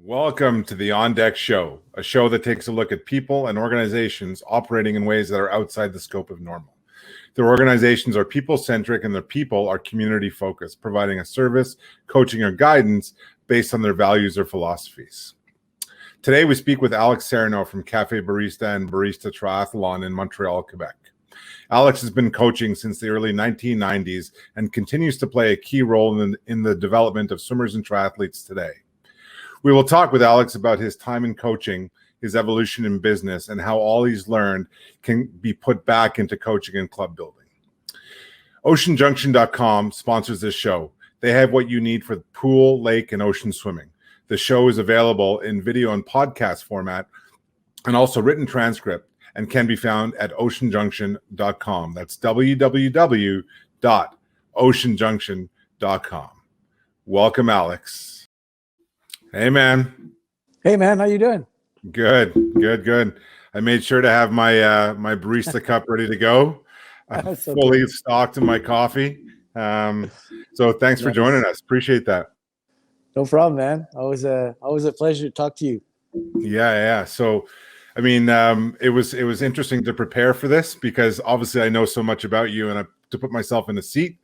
Welcome to the On Deck Show, a show that takes a look at people and organizations operating in ways that are outside the scope of normal. Their organizations are people-centric and their people are community-focused, providing a service, coaching, or guidance based on their values or philosophies. Today, we speak with Alex Sereno from Cafe Barista and Barista Triathlon in Montreal, Quebec. Alex has been coaching since the early 1990s and continues to play a key role in the development of swimmers and triathletes today. We will talk with Alex about his time in coaching, his evolution in business, and how all he's learned can be put back into coaching and club building. OceanJunction.com sponsors this show. They have what you need for pool, lake, and ocean swimming. The show is available in video and podcast format and also written transcript and can be found at OceanJunction.com. That's www.oceanjunction.com. Welcome, Alex. Hey, man. Hey, man. How you doing? Good. I made sure to have my my barista cup ready to go. I'm fully stocked in my coffee. So thanks for joining us. Appreciate that. No problem, man. Always a pleasure to talk to you. Yeah. So, I mean, it was interesting to prepare for this because obviously I know so much about you, and to put myself in a seat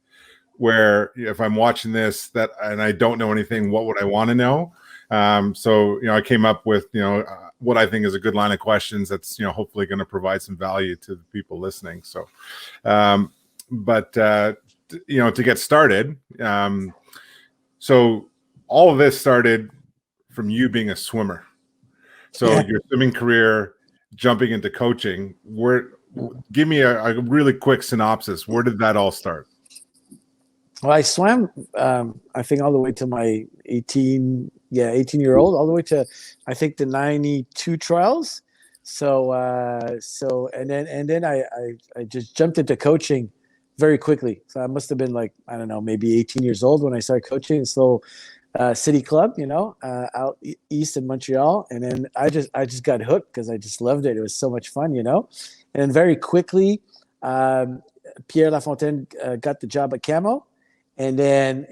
where if I'm watching this and I don't know anything, what would I want to know? So, I came up with, what I think is a good line of questions that's, hopefully going to provide some value to the people listening. So, to get started, so all of this started from you being a swimmer. So your swimming career, jumping into coaching, give me a really quick synopsis. Where did that all start? Well, I swam, I think all the way to my 18-year-old, all the way to, I think, the 92 trials. So and then I just jumped into coaching very quickly. So I must have been like, I don't know, maybe 18 years old when I started coaching. So city club, out east in Montreal. And then I just got hooked because I just loved it. It was so much fun, And then very quickly, Pierre Lafontaine got the job at Camo. And then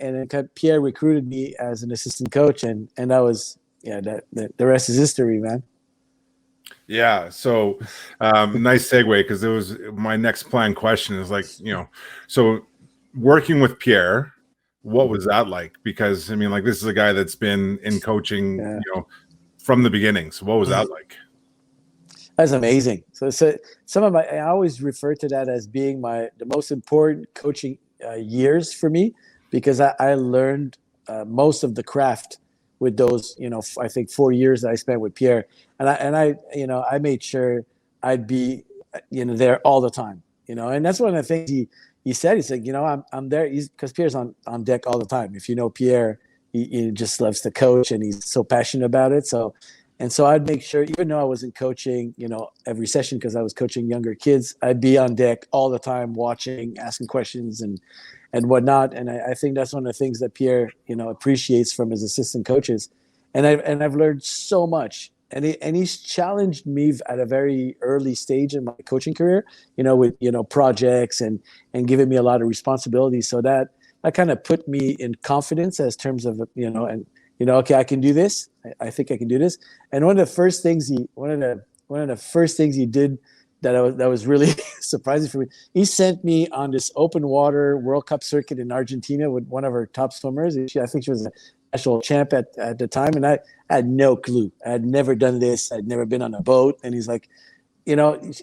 Pierre recruited me as an assistant coach, and that was the rest is history, man. Yeah. So nice segue, because it was my next planned question is so working with Pierre, what was that like? Because this is a guy that's been in coaching, from the beginning. So what was that like? That's amazing. So I always refer to that as being the most important coaching years for me, because I learned most of the craft with those, I think 4 years that I spent with Pierre, and I made sure I'd be, there all the time, and that's one of the things he said. He said, I'm there, because Pierre's on deck all the time. If you know Pierre, he just loves to coach, and he's so passionate about it. So I'd make sure, even though I wasn't coaching, every session, because I was coaching younger kids, I'd be on deck all the time, watching, asking questions and whatnot. And I think that's one of the things that Pierre, appreciates from his assistant coaches. And I've learned so much. And he's challenged me at a very early stage in my coaching career, with, projects and giving me a lot of responsibilities. So that kind of put me in confidence as terms of, okay, I can do this. I think I can do this. And one of the first things he did that was really surprising for me, he sent me on this open water World Cup circuit in Argentina with one of our top swimmers. I think she was a national champ at the time, and I had no clue. I had never done this. I'd never been on a boat. And he's like,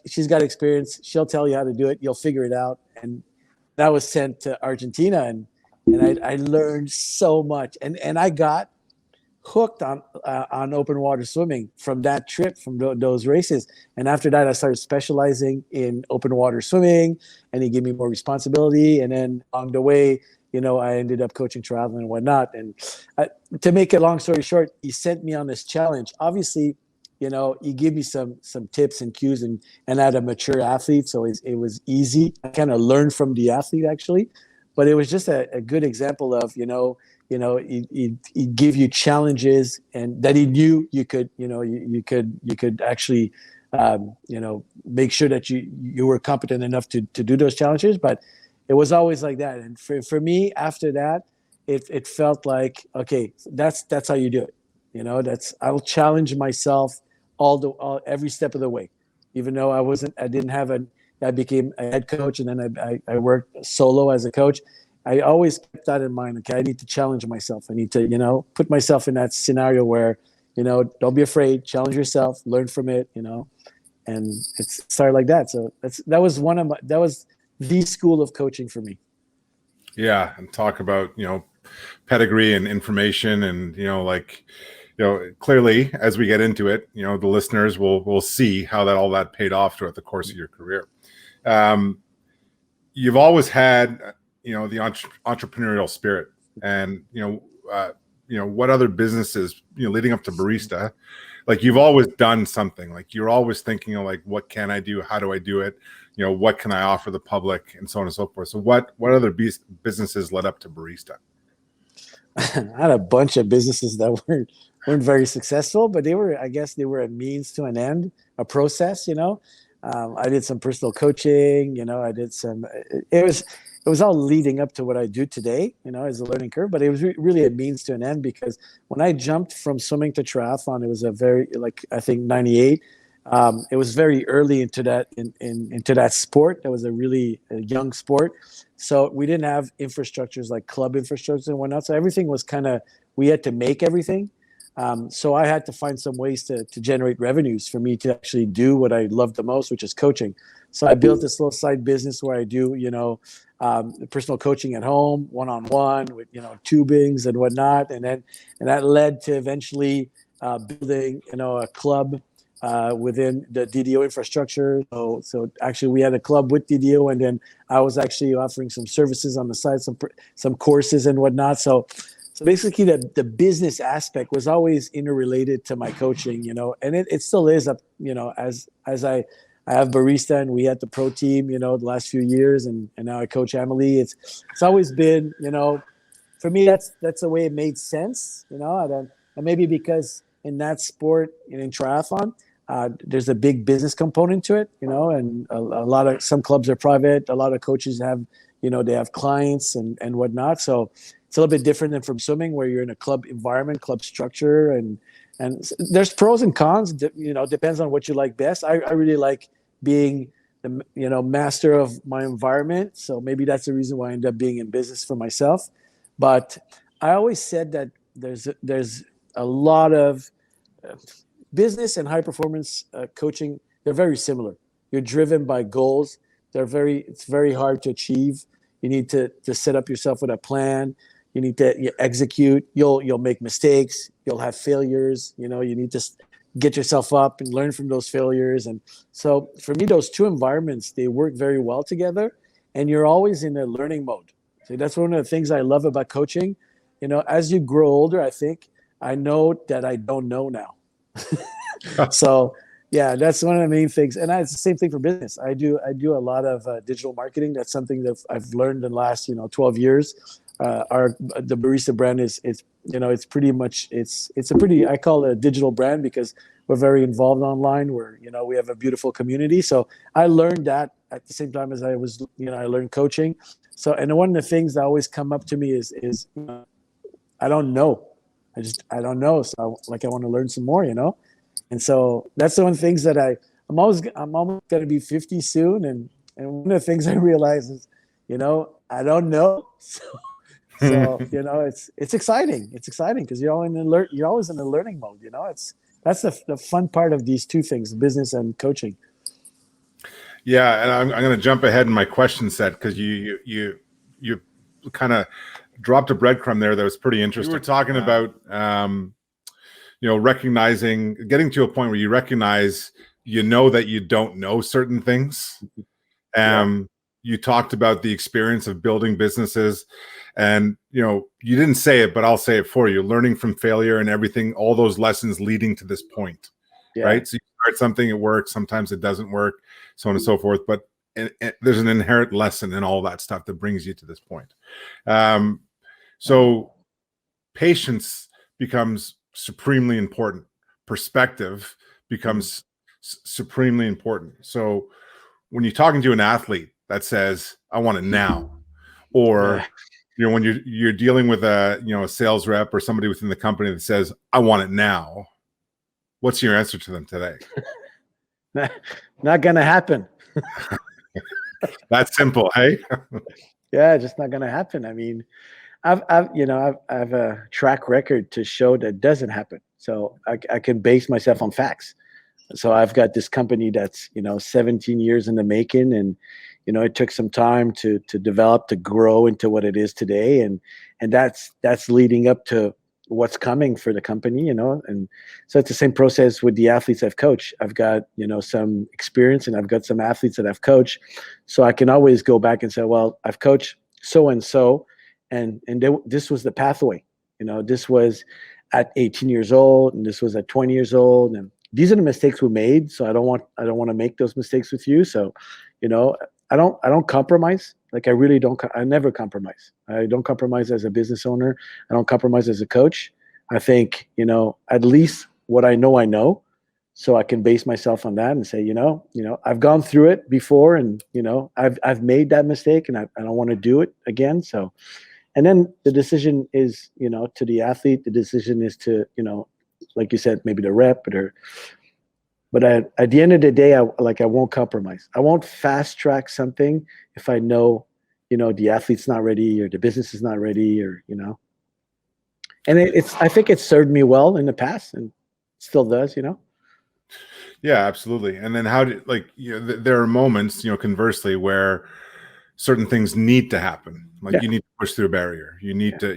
she's got experience. She'll tell you how to do it. You'll figure it out. And that was sent to Argentina, and I learned so much. And I got hooked on open water swimming from that trip, from those races. And after that, I started specializing in open water swimming, and he gave me more responsibility. And then along the way, I ended up coaching triathlon and whatnot. And to make a long story short, he sent me on this challenge. Obviously, he gave me some tips and cues, and I had a mature athlete, so it was easy. I kind of learned from the athlete, actually, but it was just a good example of, he'd give you challenges, and that he knew you could, you could actually, make sure that you were competent enough to do those challenges. But it was always like that. And for me, after that, it felt like, okay, that's how you do it. I'll challenge myself every step of the way, even though I didn't have I became a head coach, and then I worked solo as a coach. I always kept that in mind. Okay, I need to challenge myself. I need to, put myself in that scenario where, don't be afraid, challenge yourself, learn from it, and it started like that. So that was the school of coaching for me. Yeah, and talk about pedigree and information, and clearly as we get into it, the listeners will see how all that paid off throughout the course of your career. You've always had the entrepreneurial spirit, and what other businesses leading up to Barista, like you've always done something. Like you're always thinking of like, what can I do? How do I do it? What can I offer the public, and so on and so forth. So what other businesses led up to Barista? I had a bunch of businesses that weren't very successful, but I guess they were a means to an end, a process. I did some personal coaching. I did some. It was all leading up to what I do today. As a learning curve, but it was really a means to an end, because when I jumped from swimming to triathlon, it was I think 98. It was very early into that sport. That was a really young sport. So we didn't have infrastructures like club infrastructure and whatnot. So everything was we had to make everything. So I had to find some ways to generate revenues for me to actually do what I love the most, which is coaching. So I built this little side business where I do, personal coaching at home, one-on-one with, tubings and whatnot. And that led to eventually building, a club within the DDO infrastructure. So actually we had a club with DDO, and then I was actually offering some services on the side, some courses and whatnot. So basically the business aspect was always interrelated to my coaching, and it still is up, as I have Barista, and we had the pro team, the last few years, and now I coach Emily. It's always been, for me, that's the way it made sense, and maybe because in that sport, in triathlon, there's a big business component to it, and some clubs are private. A lot of coaches have, they have clients and whatnot. So it's a little bit different than from swimming, where you're in a club environment, club structure, and there's pros and cons. Depends on what you like best. I really like being the master of my environment. So maybe that's the reason why I end up being in business for myself. But I always said that there's a lot of business and high performance coaching. They're very similar. You're driven by goals. It's very hard to achieve. You need to set up yourself with a plan. You need to execute. You'll make mistakes. You'll have failures. You need to get yourself up and learn from those failures. And so for me, those two environments, they work very well together, and you're always in a learning mode. So that's one of the things I love about coaching. As you grow older, I know that I don't know now. So yeah, that's one of the main things. And it's the same thing for business. I do a lot of digital marketing. That's something that I've learned in the last 12 years. The Barista brand it's pretty much it's a pretty, I call it a digital brand, because we're very involved online. We have a beautiful community. So I learned that at the same time as I learned coaching. So, and one of the things that always come up to me is I don't know. I don't know. So I want to learn some more, And so that's one of the things that I'm almost going to be 50 soon. And one of the things I realize is, I don't know. So it's exciting. It's exciting because you're always in a learning mode. That's the fun part of these two things, business and coaching. Yeah, and I'm going to jump ahead in my question set, because you kind of dropped a breadcrumb there that was pretty interesting. You were talking about recognizing, getting to a point where you recognize that you don't know certain things. You talked about the experience of building businesses, and you didn't say it, but I'll say it for you: learning from failure and everything, all those lessons leading to this point. Right? So you start something, it works, sometimes it doesn't work, so on and so forth, but there's an inherent lesson in all that stuff that brings you to this point. So patience becomes supremely important. Perspective becomes supremely important. So when you're talking to an athlete that says, I want it now, or You know, when you're dealing with a sales rep or somebody within the company that says, "I want it now," what's your answer to them today? Not gonna happen. That's simple, hey? Yeah, just not gonna happen. I mean, I've a track record to show that doesn't happen. So I can base myself on facts. So I've got this company that's 17 years in the making, and it took some time to develop, to grow into what it is today, and that's leading up to what's coming for the company, and so it's the same process with the athletes I've coached. I've got some experience, and I've got some athletes that I've coached, so I can always go back and say, well, I've coached so and so, and this was the pathway. This was at 18 years old, and this was at 20 years old, and these are the mistakes we made. So I don't want to make those mistakes with you. So, I don't compromise. Like I really don't. I never compromise. I don't compromise as a business owner. I don't compromise as a coach. I think at least what I know, so I can base myself on that and say, I've gone through it before, and I've made that mistake, and I don't want to do it again. So, and then the decision is to the athlete. The decision is to like you said, maybe the rep, but at the end of the day, I won't compromise. I won't fast track something if I know, the athlete's not ready or the business is not ready, or And I think it's served me well in the past, and still does. Yeah, absolutely. And then there are moments, conversely, where certain things need to happen. Like you need to push through a barrier. You need to,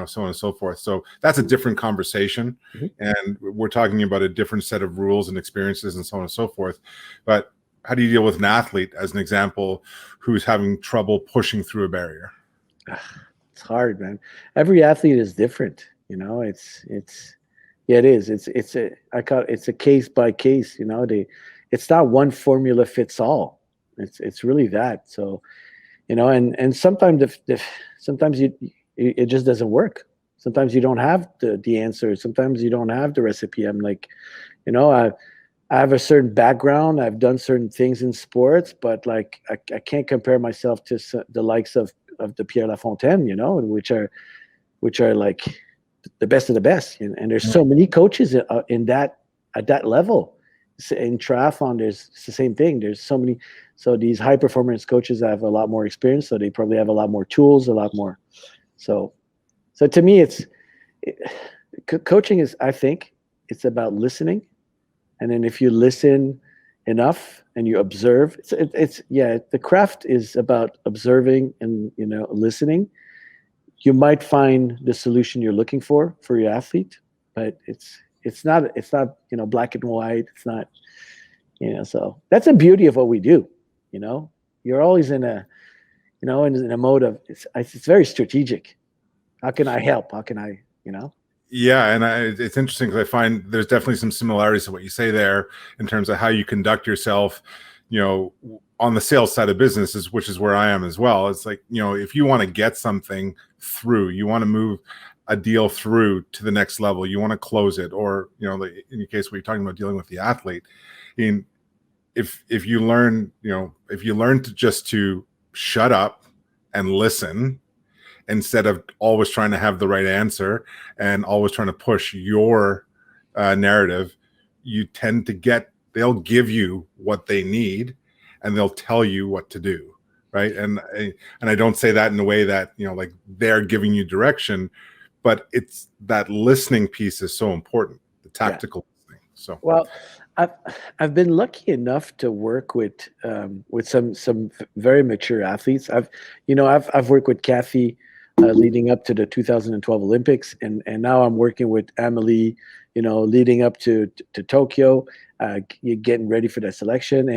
so on and so forth. So that's a different conversation. Mm-hmm. And we're talking about a different set of rules and experiences and so on and so forth. But how do you deal with an athlete, as an example, who's having trouble pushing through a barrier? It's hard, man. Every athlete is different. It is. It's a case by case. It's not one formula fits all. It's really that. So, and sometimes sometimes it just doesn't work. Sometimes you don't have the answer. Sometimes you don't have the recipe. I'm like, I have a certain background. I've done certain things in sports, but like I can't compare myself to the likes of the Pierre Lafontaine, which are like the best of the best. And there's so many coaches in that at that level. In triathlon, it's the same thing. There's so many. So these high performance coaches have a lot more experience, so they probably have a lot more tools, a lot more. So to me, coaching is, I think, it's about listening, and then if you listen enough and you observe, the craft is about observing and listening. You might find the solution you're looking for your athlete, but it's not black and white. It's not, so that's the beauty of what we do. You're always in a mode of, it's very strategic. How can I help? How can I, Yeah, and it's interesting because I find there's definitely some similarities to what you say there in terms of how you conduct yourself, on the sales side of businesses, which is where I am as well. It's like, if you want to get something through, you want to move a deal through to the next level, you want to close it, or, in your case, where you're talking about dealing with the athlete, if you learn to shut up and listen, instead of always trying to have the right answer and always trying to push your narrative, they'll give you what they need, and they'll tell you what to do. Right. And I don't say that in a way that, like they're giving you direction, but it's that listening piece is so important, the tactical listening. So, well, I've been lucky enough to work with some very mature athletes. I've worked with Kathy leading up to the 2012 Olympics, and now I'm working with Amelie, leading up to Tokyo, getting ready for that selection.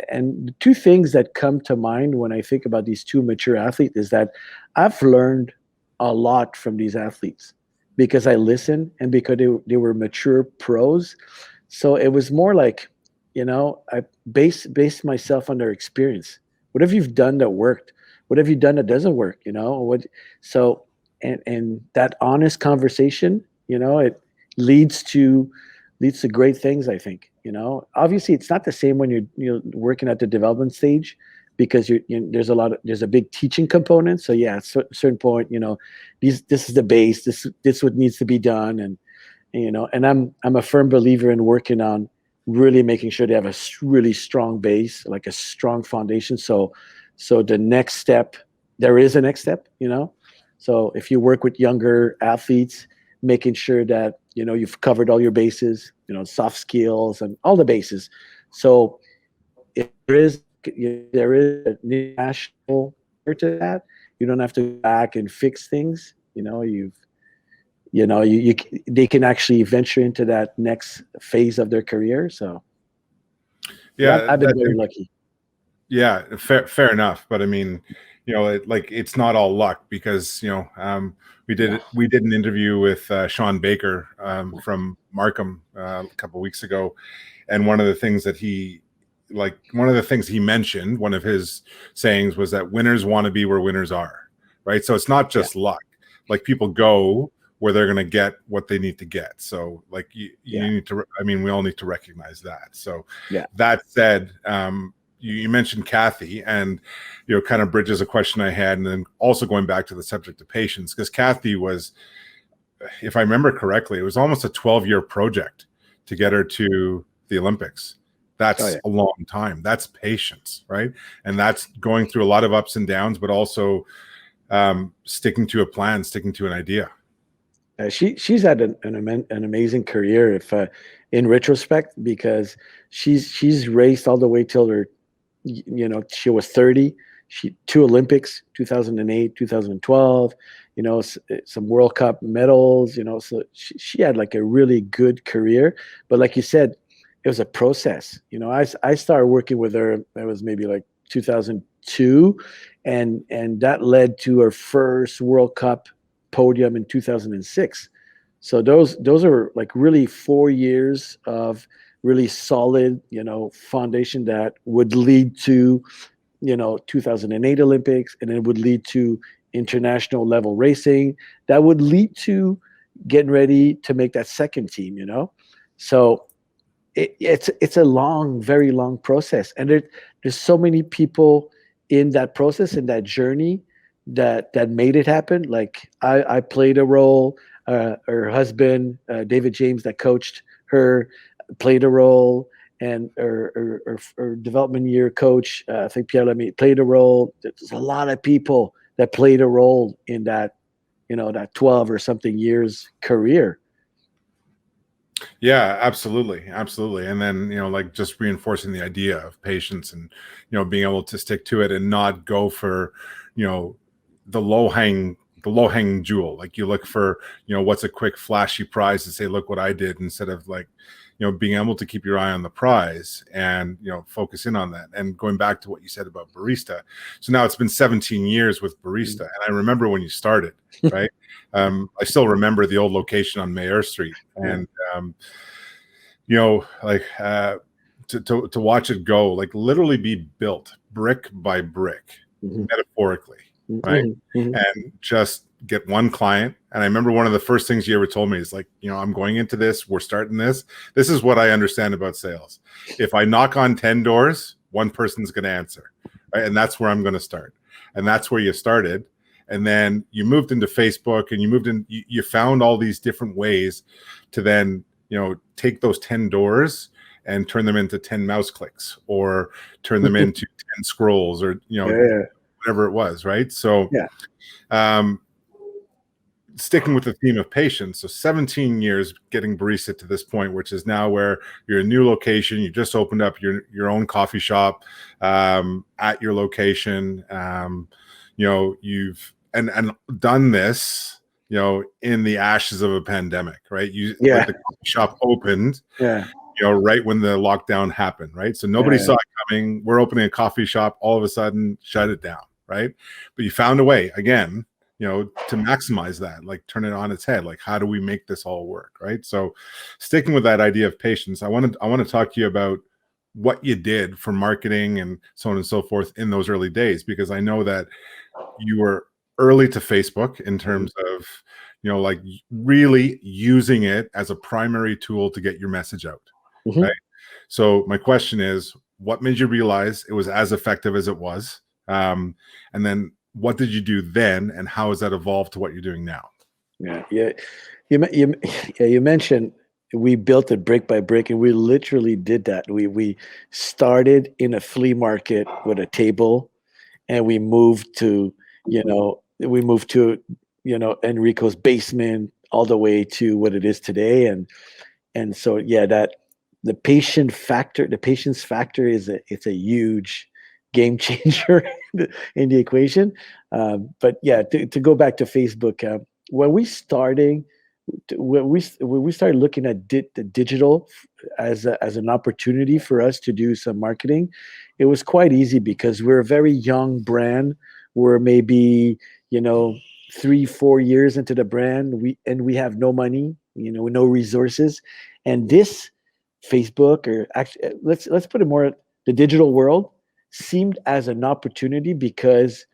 And the two things that come to mind when I think about these two mature athletes is that I've learned a lot from these athletes because I listened and because they were mature pros. So it was more like, I based myself on their experience. What have you done that worked? What have you done that doesn't work? So and that honest conversation, it leads to great things, I think. Obviously it's not the same when you're working at the development stage, because there's a big teaching component. So yeah, at a certain point, this is the base. This what needs to be done, and and I'm a firm believer in working on really making sure they have a really strong base, like a strong foundation. So the next step, there is a next step, So if you work with younger athletes, making sure that you've covered all your bases, soft skills and all the bases. So if there is a national to that, you don't have to go back and fix things. They can actually venture into that next phase of their career. So Yeah, I've been very lucky. Yeah, fair enough. But I mean, it's not all luck, because we did an interview with Sean Baker from Markham a couple of weeks ago, and one of the things he mentioned, one of his sayings was that winners want to be where winners are, right? So it's not just luck. Like, people go where they're going to get what they need to get. So like you need to, we all need to recognize that. So that said, you mentioned Kathy, and kind of bridges a question I had, and then also going back to the subject of patience, because Kathy was, if I remember correctly, it was almost a 12-year project to get her to the Olympics. That's a long time. That's patience, right? And that's going through a lot of ups and downs, but also sticking to a plan, sticking to an idea. She's had an amazing career, if in retrospect, because she's raced all the way till her, she was 30. She 2 Olympics, 2008, 2012. Some World Cup medals. So she had like a really good career. But like you said, it was a process. I started working with her. It was maybe like 2002, and that led to her first World Cup podium in 2006. So those are like really 4 years of really solid, foundation that would lead to, 2008 Olympics, and it would lead to international level racing that would lead to getting ready to make that second team, So it's a long, very long process. And there's so many people in that process, in that journey, that made it happen. Like I played a role. Her husband, David James, that coached her, played a role, and her development year coach, I think Pierre Lamy, played a role. There's a lot of people that played a role in that, that 12 or something years career. Yeah, absolutely. And then, like, just reinforcing the idea of patience, and, being able to stick to it and not go for, the low hanging jewel. Like, you look for, what's a quick flashy prize to say, look what I did, instead of like, being able to keep your eye on the prize and, focus in on that. And going back to what you said about Barista. So now it's been 17 years with Barista. And I remember when you started, right? I still remember the old location on Mayer Street, and, to watch it go, like, literally be built brick by brick, metaphorically, right? And just get one client. And I remember one of the first things you ever told me is like, I'm going into this, we're starting this. This is what I understand about sales. If I knock on 10 doors, one person's going to answer, right? And that's where I'm going to start. And that's where you started. And then you moved into Facebook, and you found all these different ways to then, take those 10 doors and turn them into 10 mouse clicks, or turn them into 10 scrolls, or, whatever it was. Right. So, sticking with the theme of patience. So 17 years getting Barista to this point, which is now where you're a new location. You just opened up your own coffee shop at your location. You've and done this, in the ashes of a pandemic, right? Like, the coffee shop opened, right when the lockdown happened, right? So nobody saw it coming. We're opening a coffee shop, all of a sudden shut it down, right? But you found a way again, to maximize that, like turn it on its head. Like, how do we make this all work, right? So sticking with that idea of patience, I want to talk to you about what you did for marketing and so on and so forth in those early days, because I know that you were early to Facebook in terms of, like, really using it as a primary tool to get your message out, right? So my question is, what made you realize it was as effective as it was? And then what did you do then, and how has that evolved to what you're doing now? Yeah. You mentioned we built it brick by brick, and we literally did that. We started in a flea market with a table, and we moved to, Enrico's basement, all the way to what it is today. And so, yeah, that the patience factor it's a huge game changer in the equation. But yeah, to go back to Facebook, when we started when we started looking at the digital as an opportunity for us to do some marketing, it was quite easy because we're a very young brand. We're maybe, 3-4 years into the brand. We have no money, no resources, and this Facebook, or actually, let's put it more, the digital world seemed as an opportunity because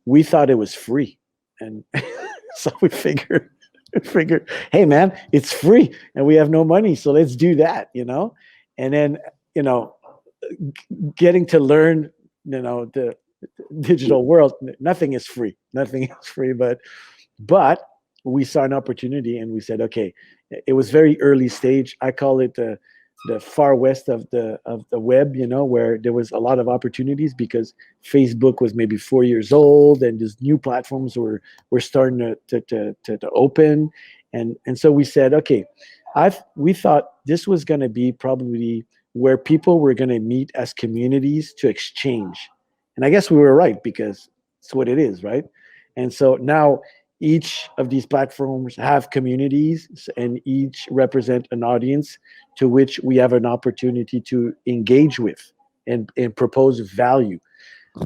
we thought it was free, and so we figured, hey man, it's free and we have no money, so let's do that, and then, getting to learn, the digital world, nothing is free, but we saw an opportunity and we said, okay, it was very early stage. I call it the far west of the web, where there was a lot of opportunities because Facebook was maybe 4 years old and these new platforms were starting to open. And so we said, okay, we thought this was going to be probably where people were going to meet as communities to exchange. And I guess we were right, because it's what it is, right? And so now each of these platforms have communities, and each represent an audience to which we have an opportunity to engage with and propose value.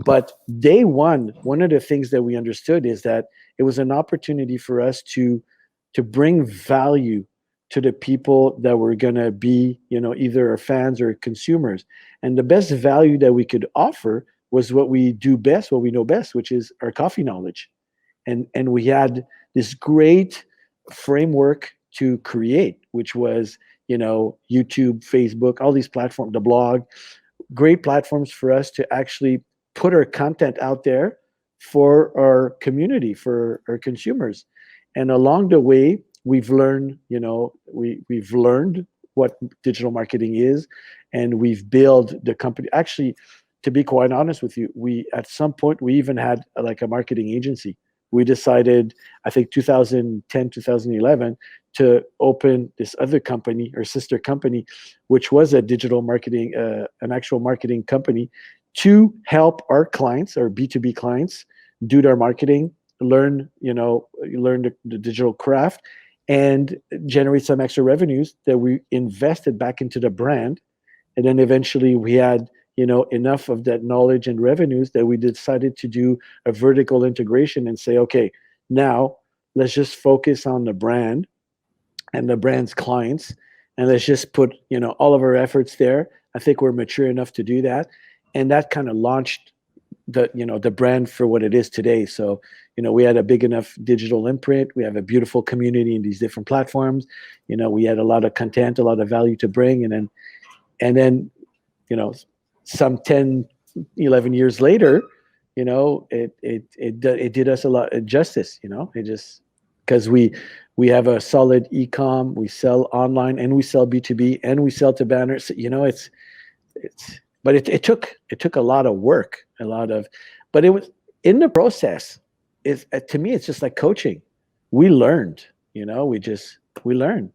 But day one of the things that we understood is that it was an opportunity for us to bring value to the people that were going to be, either our fans or consumers. And the best value that we could offer was what we do best, what we know best, which is our coffee knowledge. And we had this great framework to create, which was, YouTube, Facebook, all these platforms, the blog, great platforms for us to actually put our content out there for our community, for our consumers. And along the way, we've learned, we've learned what digital marketing is, and we've built the company. Actually, to be quite honest with you, at some point we even had like a marketing agency. We decided, I think 2010, 2011, to open this other company, or sister company, which was a digital marketing, an actual marketing company, to help our clients, our B2B clients, do their marketing, learn the digital craft, and generate some extra revenues that we invested back into the brand. And then eventually we had, enough of that knowledge and revenues that we decided to do a vertical integration and say, okay, now let's just focus on the brand and the brand's clients, and let's just put, all of our efforts there. I think we're mature enough to do that. And that kind of launched the brand for what it is today. So, we had a big enough digital imprint. We have a beautiful community in these different platforms. We had a lot of content, a lot of value to bring. And then, some 10, 11 years later, it did us a lot of justice, it just, because we have a solid e-com, we sell online, and we sell B2B, and we sell to banners. But it took a lot of work, but it was in the process. To me, it's just like coaching. We learned, we learned,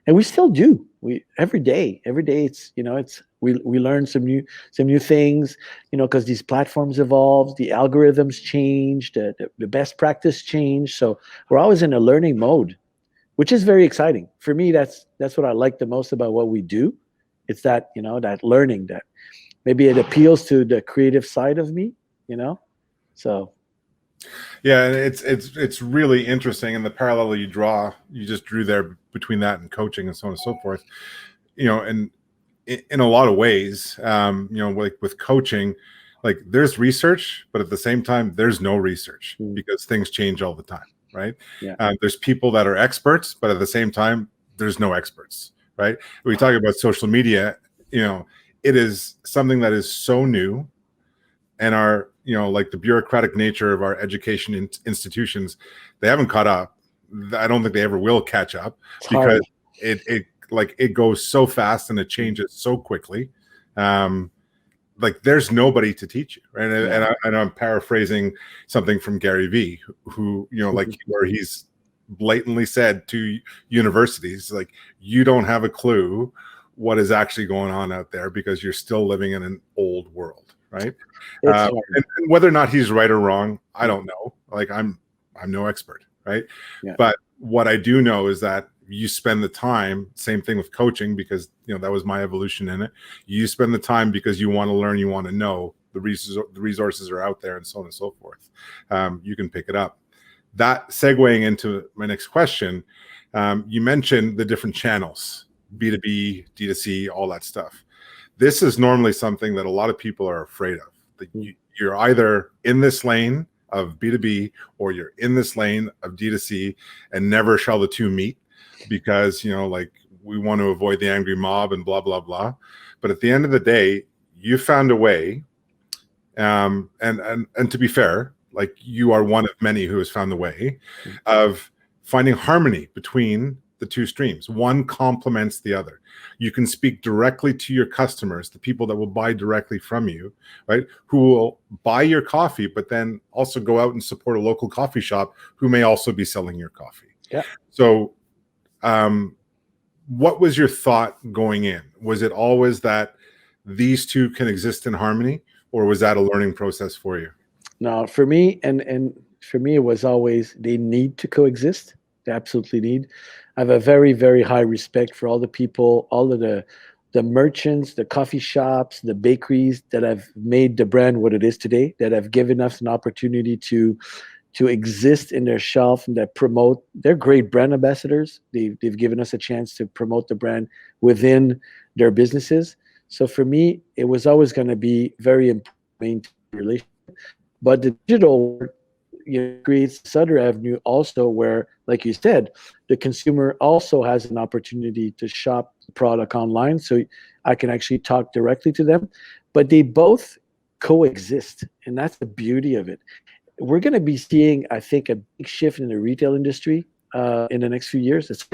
and we still do. Every day it's, we learn some new things, because these platforms evolve, the algorithms change, the best practice change. So we're always in a learning mode, which is very exciting. For me, that's what I like the most about what we do. It's that, that learning, that maybe it appeals to the creative side of me, so. Yeah, and it's really interesting, and the parallel you just drew there between that and coaching and so on and so forth. And in a lot of ways, like with coaching, like there's research, but at the same time, there's no research because things change all the time, right? Yeah. There's people that are experts, but at the same time, there's no experts, right? We talk about social media, it is something that is so new, and our, like the bureaucratic nature of our education institutions, they haven't caught up. I don't think they ever will catch up, because it goes so fast and it changes so quickly. Like there's nobody to teach you, right? And I'm paraphrasing something from Gary Vee, who like where he's blatantly said to universities, like, you don't have a clue what is actually going on out there because you're still living in an old world, right? And whether or not he's right or wrong, I don't know. Like I'm no expert, right? Yeah. But what I do know is that you spend the time, same thing with coaching, because that was my evolution in it. You spend the time because you want to learn, you want to know, the resources are out there, and so on and so forth. You can pick it up. That segueing into my next question, you mentioned the different channels, B2B, D2C, all that stuff. This is normally something that a lot of people are afraid of. That you're either in this lane of B2B or you're in this lane of D2C, and never shall the two meet, because like we want to avoid the angry mob and blah blah blah. But at the end of the day, you found a way, and to be fair, like you are one of many who has found the way of finding harmony between the two streams. One complements the other. You can speak directly to your customers, the people that will buy directly from you, right? Who will buy your coffee, but then also go out and support a local coffee shop who may also be selling your coffee. Yeah. So what was your thought going in? Was it always that these two can exist in harmony, or was that a learning process for you? No, for me, and for me, it was always they need to coexist. They absolutely need. I have a very, very high respect for all the people, all of the merchants, the coffee shops, the bakeries that have made the brand what it is today, that have given us an opportunity to exist in their shelf, and that promote. They're great brand ambassadors. They've given us a chance to promote the brand within their businesses. So for me, it was always going to be very important relationship. But the digital creates this other avenue also, where, like you said, the consumer also has an opportunity to shop the product online. So I can actually talk directly to them, but they both coexist, and that's the beauty of it. We're going to be seeing, I think, a big shift in the retail industry in the next few years. It's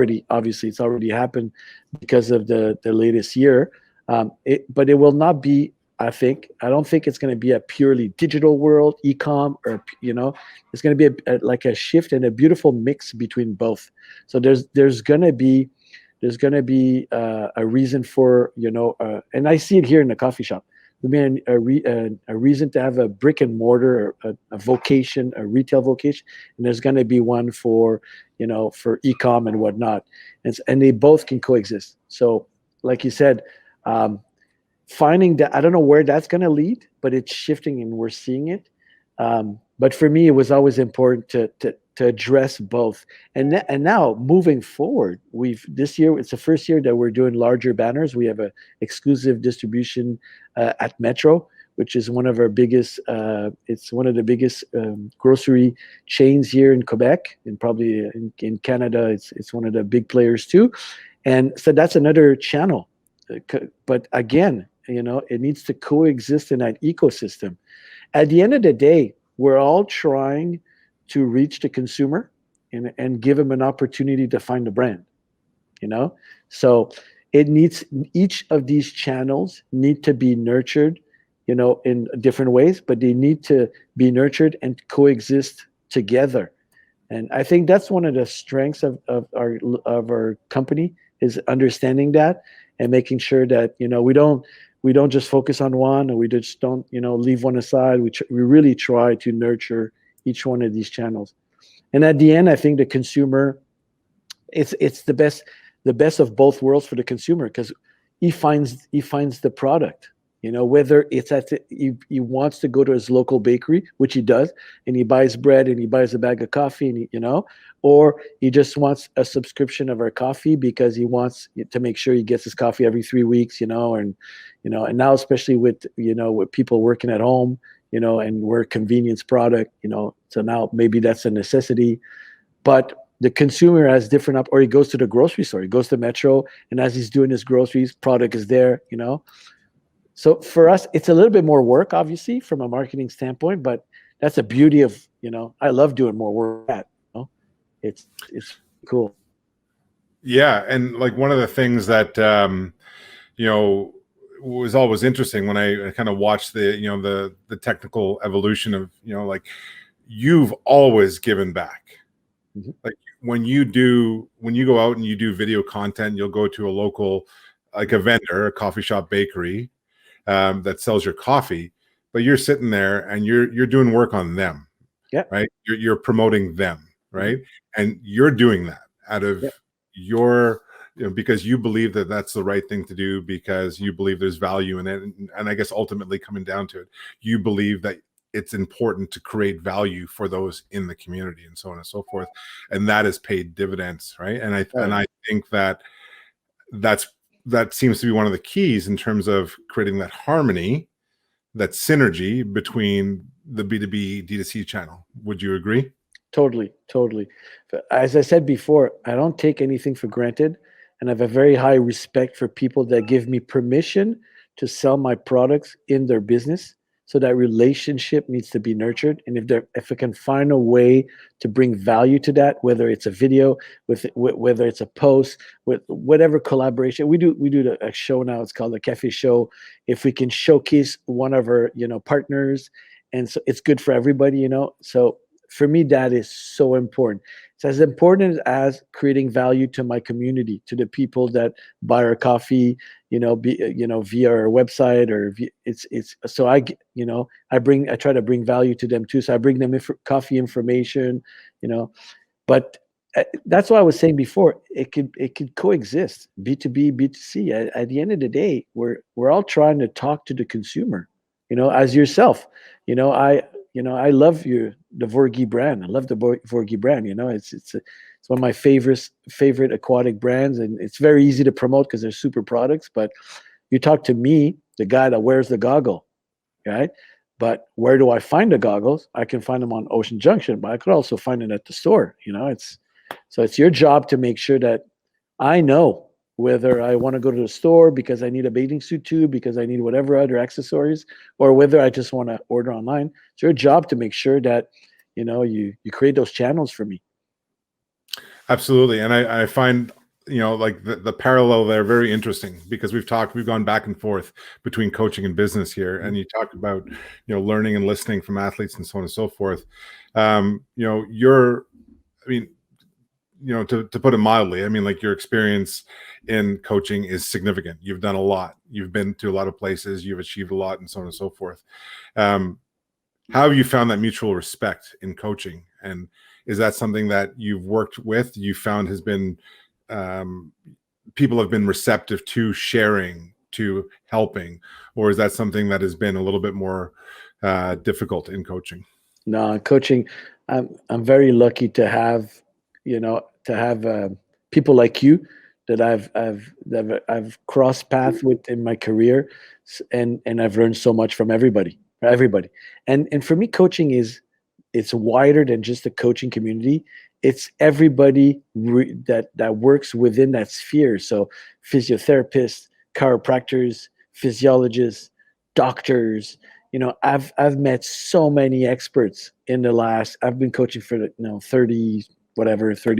already happened because of the latest year. But it will not be, I don't think it's going to be a purely digital world, e-com, or, it's going to be like a shift and a beautiful mix between both. So there's going to be a reason for, and I see it here in the coffee shop. I mean, a reason to have a brick and mortar, or a vocation, a retail vocation, and there's going to be one for, for e-com and whatnot, and they both can coexist. So, like you said, finding that, I don't know where that's going to lead, but it's shifting and we're seeing it. But for me, it was always important to address both. And now moving forward, this year, it's the first year that we're doing larger banners. We have a exclusive distribution at Metro, which is one of our biggest, it's one of the biggest grocery chains here in Quebec, and probably in Canada, it's one of the big players too. And so that's another channel. But again, it needs to coexist in that ecosystem. At the end of the day, we're all trying to reach the consumer and give them an opportunity to find a brand, So each of these channels need to be nurtured, in different ways, but they need to be nurtured and coexist together. And I think that's one of the strengths of our company, is understanding that and making sure that, we don't just focus on one, and we just don't, leave one aside. We really try to nurture each one of these channels. And at the end, I think the consumer, it's the best of both worlds for the consumer, because he finds the product, whether it's he wants to go to his local bakery, which he does, and he buys bread and he buys a bag of coffee, and or he just wants a subscription of our coffee because he wants to make sure he gets his coffee every 3 weeks, and now, especially with people working at home, and we're a convenience product, so now maybe that's a necessity. But the consumer has different or he goes to the grocery store, he goes to Metro, and as he's doing his groceries, product is there, So for us, it's a little bit more work, obviously, from a marketing standpoint, but that's the beauty of, I love doing more work. It's cool. Yeah, and like one of the things that you know was always interesting when I kind of watched the technical evolution of like you've always given back. Mhm. Like when you go out and you do video content, you'll go to a local like a vendor, a coffee shop, bakery that sells your coffee, but you're sitting there and you're doing work on them, Yeah. right? You're promoting them, right? And you're doing that out of Yeah. your because you believe that that's the right thing to do, because you believe there's value in it, and I guess ultimately coming down to it, you believe that it's important to create value for those in the community and so on and so forth, and that has paid dividends, right? And I think that that's that seems to be one of the keys in terms of creating that harmony, that synergy between the B2B D2C channel. Would you agree? Totally, totally. But as I said before, I don't take anything for granted, and I have a very high respect for people that give me permission to sell my products in their business. So that relationship needs to be nurtured, and if I can find a way to bring value to that, whether it's a video, whether it's a post, with whatever collaboration we do a show now. It's called the Cafe Show. If we can showcase one of our partners, and so it's good for everybody. So for me, that is so important. It's as important as creating value to my community, to the people that buy our coffee, via our website, or it's so I try to bring value to them too. So I bring them coffee information, but that's what I was saying before. It could coexist, B2B, B2C. At the end of the day, we're all trying to talk to the consumer, as yourself. I love the Vorgi brand. I love the Vorgi brand. It's one of my favorite aquatic brands, and it's very easy to promote because they're super products. But you talk to me, the guy that wears the goggle, right? But where do I find the goggles? I can find them on Ocean Junction, but I could also find it at the store. It's your job to make sure that I know whether I want to go to the store because I need a bathing suit too, because I need whatever other accessories, or whether I just want to order online. It's your job to make sure that you create those channels for me. Absolutely. And I find, like the parallel there very interesting, because we've gone back and forth between coaching and business here. And you talk about, learning and listening from athletes and so on and so forth. To put it mildly, I mean, like your experience in coaching is significant. You've done a lot. You've been to a lot of places. You've achieved a lot, and so on and so forth. How have you found that mutual respect in coaching? And is that something that you've worked with, you found has been people have been receptive to sharing, to helping, or is that something that has been a little bit more difficult in coaching? No, coaching, I'm very lucky to have people like you that I've crossed paths with in my career, and I've learned so much from everybody. And for me, coaching it's wider than just the coaching community. It's everybody that works within that sphere. So physiotherapists, chiropractors, physiologists, doctors. I've met so many experts in the last. I've been coaching for 30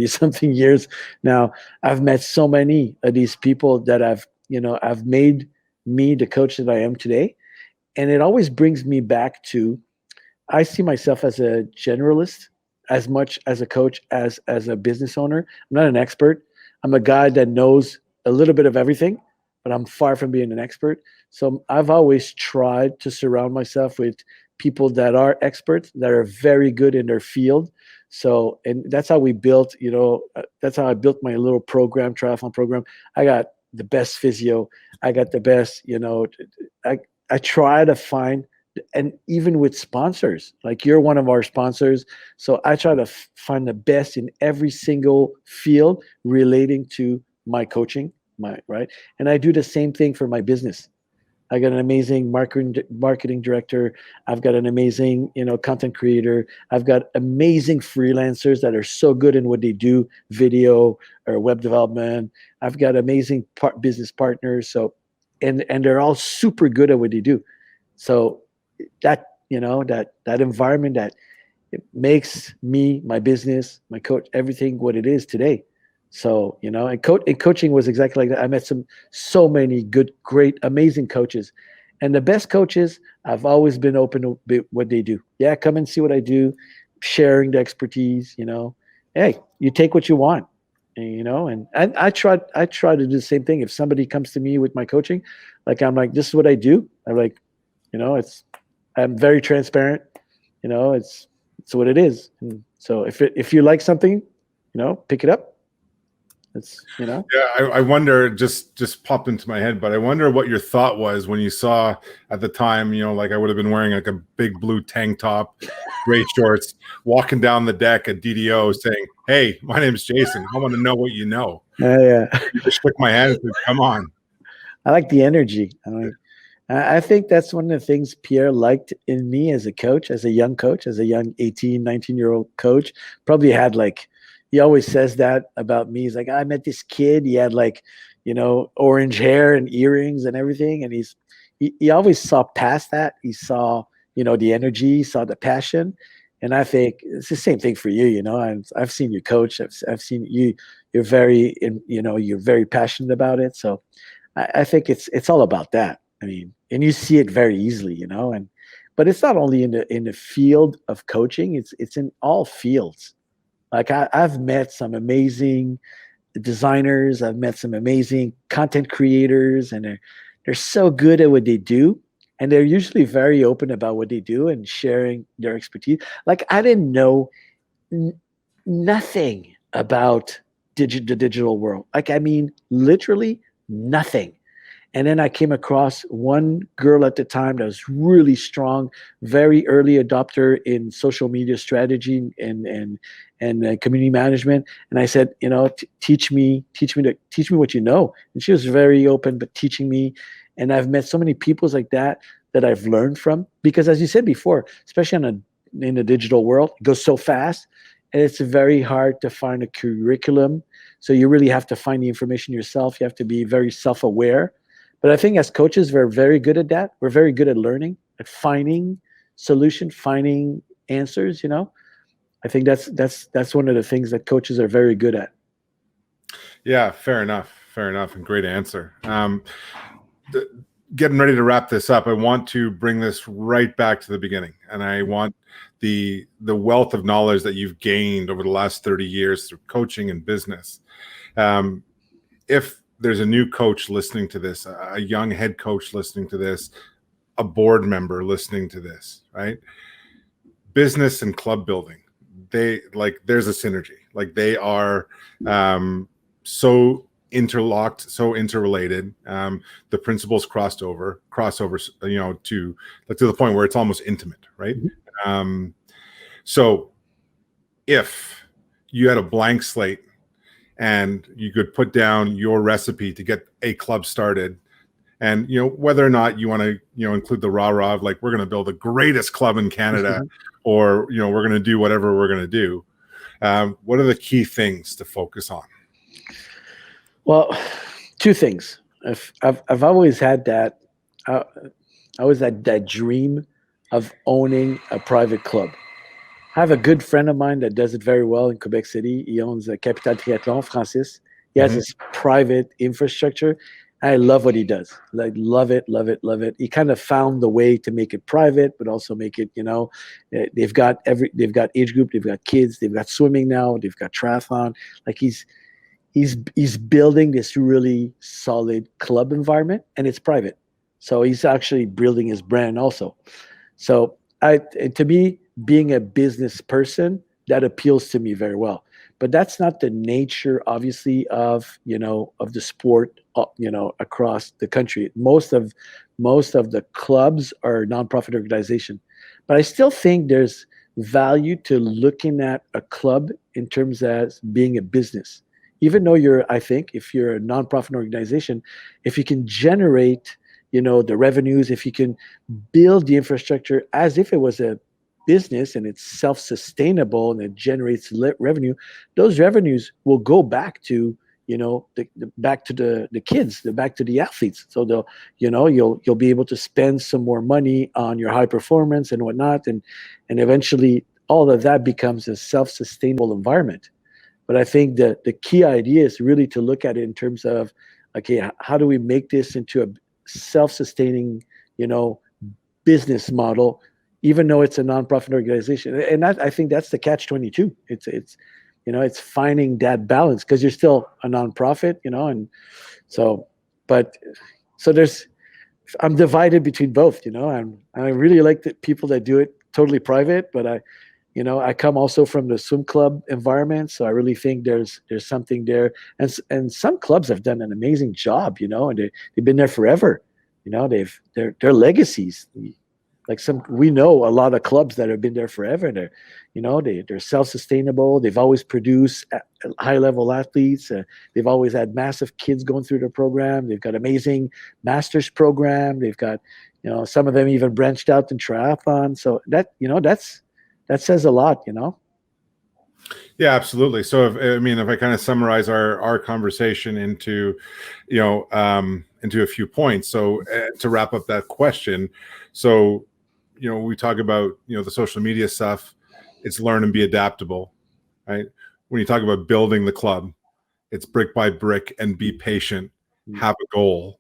something years now. I've met so many of these people that I've made me the coach that I am today, and it always brings me back to, I see myself as a generalist as much as a coach as a business owner. I'm not an expert. I'm a guy that knows a little bit of everything, but I'm far from being an expert. So I've always tried to surround myself with people that are experts, that are very good in their field. So, and that's how we built, that's how I built my little program, triathlon program. I got the best physio. I got the best, I try to find, and even with sponsors, like you're one of our sponsors. So I try to find the best in every single field relating to my coaching, right. And I do the same thing for my business. I got an amazing marketing director. I've got an amazing, content creator. I've got amazing freelancers that are so good in what they do, video or web development. I've got amazing business partners. So and they're all super good at what they do. So that, that environment, that it makes me, my business, my coach, everything what it is today. So, and coaching was exactly like that. I met so many good, great, amazing coaches, and the best coaches, I've always been open to what they do. Yeah, come and see what I do, sharing the expertise. Hey, you take what you want, and I try to do the same thing. If somebody comes to me with my coaching, like I'm like, this is what I do. I'm like, I'm very transparent. It's what it is. And so if you like something, pick it up. Yeah, I wonder, just popped into my head, but I wonder what your thought was when you saw at the time, like I would have been wearing like a big blue tank top, gray shorts, walking down the deck at DDO saying, "Hey, my name's Jason. I want to know what you know." Yeah. You just shook my hand and said, "Come on." I like the energy. I think that's one of the things Pierre liked in me as a coach, as a young 18, 19-year-old coach. Probably had he always says that about me. He's like, I met this kid. He had orange hair and earrings and everything. And he always saw past that. He saw, the energy, he saw the passion. And I think it's the same thing for you. I've seen you coach. I've seen you. You're very, you're very passionate about it. So I think it's all about that. I mean, and you see it very easily, but it's not only in the field of coaching. It's in all fields. Like I've met some amazing designers. I've met some amazing content creators, and they're so good at what they do, and they're usually very open about what they do and sharing their expertise. Like I didn't know nothing about the digital world. Like I mean, literally nothing. And then I came across one girl at the time that was really strong, very early adopter in social media strategy and community management. And I said, teach me what you know. And she was very open, but teaching me. And I've met so many people like that I've learned from, because as you said before, especially in the digital world, it goes so fast, and it's very hard to find a curriculum. So you really have to find the information yourself. You have to be very self-aware. But I think as coaches, we're very good at that. We're very good at learning, at finding solution, finding answers. I think that's one of the things that coaches are very good at. Yeah, fair enough, and great answer. Getting ready to wrap this up, I want to bring this right back to the beginning, and I want the wealth of knowledge that you've gained over the last 30 years through coaching and business. If there's a new coach listening to this, a young head coach listening to this, a board member listening to this, right? Business and club building, there's a synergy. Like they are so interlocked, so interrelated. The principles crossovers, to the point where it's almost intimate, right? Mm-hmm. So if you had a blank slate and you could put down your recipe to get a club started, and whether or not you want to include the rah-rah of like, we're going to build the greatest club in Canada, or we're going to do whatever we're going to do, what are the key things to focus on? Well, two things. I've always had that. I always had that dream of owning a private club. I have a good friend of mine that does it very well in Quebec City. He owns a Capital Triathlon, Francis. He has his private infrastructure. I love what he does. Like, love it. He kind of found the way to make it private, but also make it, they've got age group, they've got kids, they've got swimming now, they've got triathlon. Like he's building this really solid club environment, and it's private. So he's actually building his brand also. So to me, being a business person, that appeals to me very well. But that's not the nature, obviously, of the sport, across the country. Most of the clubs are nonprofit organization, but I still think there's value to looking at a club in terms as being a business. Even though I think if you're a nonprofit organization, if you can generate, the revenues, if you can build the infrastructure as if it was a business and it's self-sustainable and it generates revenue, those revenues will go back to back to the kids, back to the athletes. So you'll be able to spend some more money on your high performance and whatnot, and eventually all of that becomes a self-sustainable environment. But I think that the key idea is really to look at it in terms of, okay, how do we make this into a self-sustaining, business model, even though it's a nonprofit organization? And I think that's the catch-22. It's finding that balance, because you're still a nonprofit, and so I'm divided between both, and I really like the people that do it totally private, but I come also from the swim club environment, so I really think there's something there, and some clubs have done an amazing job, and they've been there forever, they're legacies. Like we know a lot of clubs that have been there forever. They're self-sustainable. They've always produced high-level athletes. They've always had massive kids going through the program. They've got amazing masters program. They've got, some of them even branched out in triathlon. So that says a lot, Yeah, absolutely. So if I kind of summarize our conversation into a few points. So to wrap up that question, so we talk about the social media stuff. It's learn and be adaptable, right? When you talk about building the club, it's brick by brick and be patient, have a goal,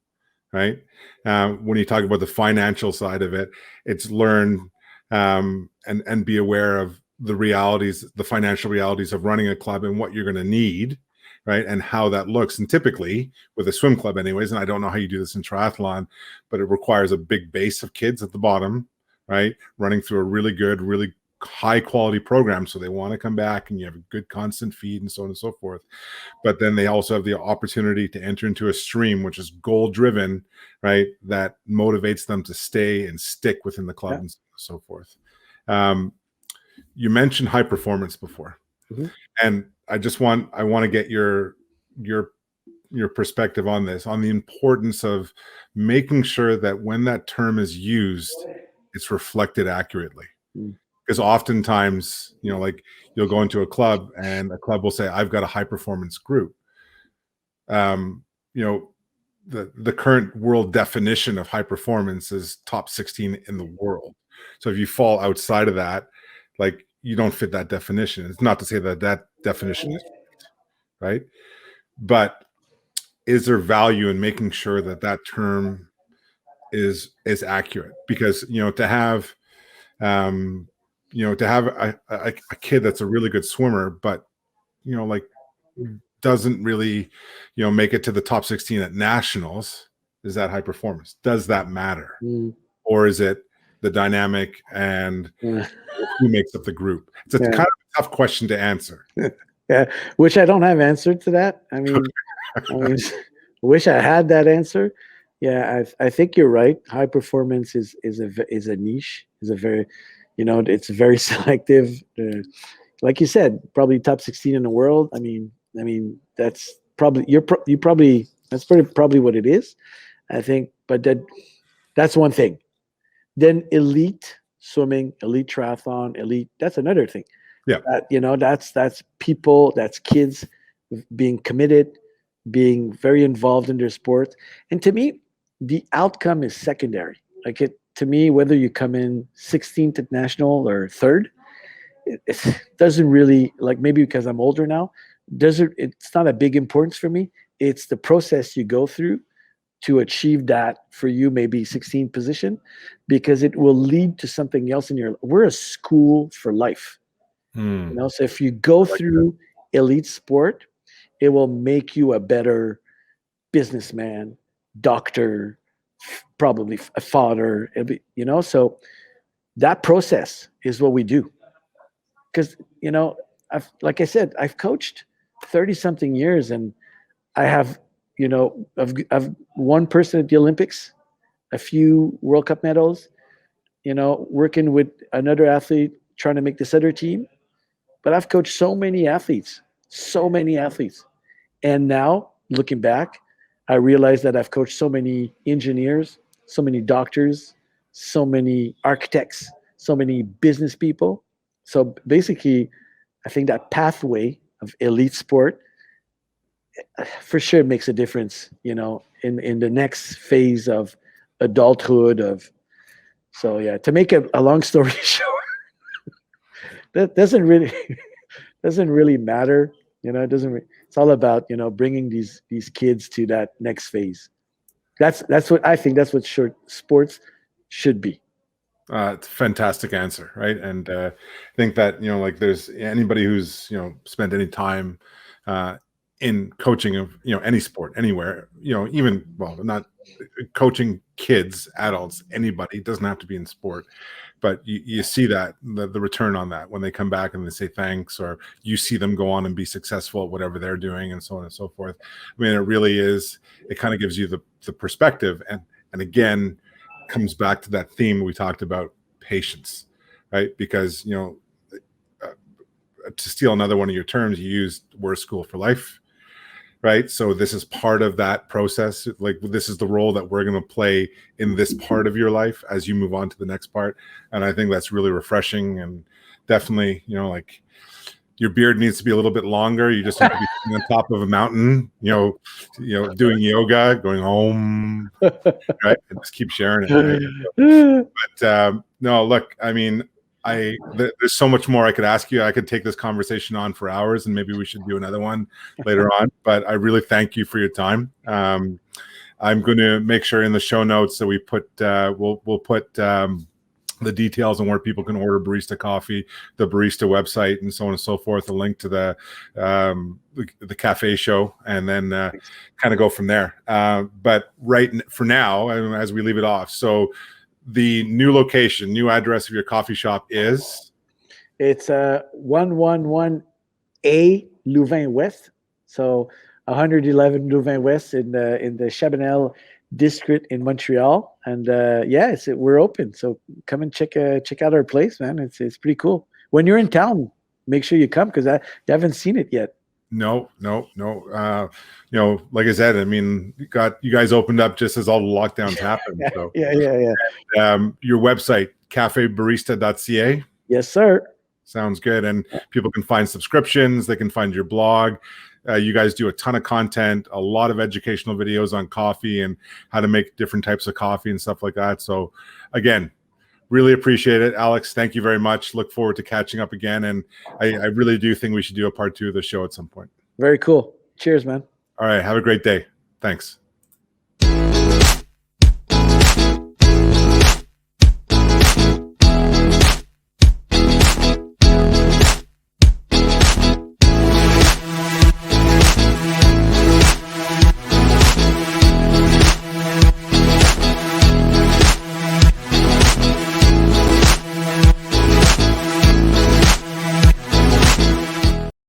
right? When you talk about the financial side of it, it's learn and be aware of the financial realities of running a club and what you're going to need, right? And how that looks. And typically with a swim club anyways, and I don't know how you do this in triathlon, but it requires a big base of kids at the bottom, right? Running through a really good, really high quality program. So they want to come back and you have a good constant feed and so on and so forth. But then they also have the opportunity to enter into a stream, which is goal driven, right? That motivates them to stay and stick within the club and so forth. You mentioned high performance before, and I want to get your perspective on this, on the importance of making sure that when that term is used, it's reflected accurately. Because oftentimes, like you'll go into a club and a club will say, I've got a high performance group. The current world definition of high performance is top 16 in the world. So if you fall outside of that, like you don't fit that definition. It's not to say that definition is right, but is there value in making sure that term is accurate? Because to have a kid that's a really good swimmer, but like doesn't really make it to the top 16 at nationals, is that high performance? Does that matter? Or is it the dynamic and who makes up the group? It's a kind of a tough question to answer. Yeah, which I don't have answer to that. I mean, wish I had that answer. Yeah, I think you're right. High performance is a niche. Is a very, it's very selective. Like you said, probably top 16 in the world. I mean that's probably that's probably what it is. I think, but that's one thing. Then elite swimming, elite triathlon, elite. That's another thing. Yeah. That's people, that's kids being committed, being very involved in their sport. And to me, the outcome is secondary. To me, whether you come in 16th at national or third, it doesn't really, maybe because I'm older now, it's not a big importance for me. It's the process you go through to achieve that, for you, maybe 16th position, because it will lead to something else we're a school for life. So if you go through elite sport, it will make you a better businessman, doctor, probably a father, so that process is what we do. Because, like I said, I've coached 30 something years, and I have, I've one person at the Olympics, a few World Cup medals, working with another athlete, trying to make this other team. But I've coached so many athletes. And now, looking back, I realize that I've coached so many engineers, so many doctors, so many architects, so many business people. So basically, I think that pathway of elite sport for sure it makes a difference, you know, in the next phase of adulthood of. So yeah, to make a long story short, that doesn't really matter, you know. It doesn't. It's all about, you know, bringing these kids to that next phase. That's what I think. That's what short sports should be. It's a fantastic answer, right? And I think that, you know, like there's anybody who's, you know, spent any time uh, in coaching of, you know, any sport anywhere, you know, even, well, not coaching kids, adults, anybody. It doesn't have to be in sport, but you see that the return on that when they come back and they say thanks, or you see them go on and be successful at whatever they're doing, and so on and so forth. I mean, it really is. It kind of gives you the perspective, and again, comes back to that theme we talked about, patience, right? Because, you know, to steal another one of your terms, you used we're school for life, right? So this is part of that process. Like, this is the role that we're going to play in this part of your life as you move on to the next part. And I think that's really refreshing, and definitely, you know, like your beard needs to be a little bit longer. You just have to be sitting on top of a mountain, you know, doing yoga, going home, right? And just keep sharing it, right? But no, look, I mean, there's so much more I could ask you. I could take this conversation on for hours, and maybe we should do another one later on. But I really thank you for your time. I'm going to make sure in the show notes that we put we'll put the details on where people can order Barista coffee, the Barista website, and so on and so forth. A link to the cafe show, and then kind of go from there. But for now, as we leave it off, so the new location, new address of your coffee shop is? It's 111A Louvain West. So 111 Louvain West in the Chabanel district in Montreal. And yeah, we're open. So come and check out our place, man. It's pretty cool. When you're in town, make sure you come, because I haven't seen it yet. No. You know, like I said, I mean, you guys opened up just as all the lockdowns happened. So Yeah. your website, cafebarista.ca. Yes, sir. Sounds good. And people can find subscriptions. They can find your blog. You guys do a ton of content, a lot of educational videos on coffee and how to make different types of coffee and stuff like that. So again, really appreciate it. Alex, thank you very much. Look forward to catching up again. And I really do think we should do a part 2 of the show at some point. Very cool. Cheers, man. All right. Have a great day. Thanks.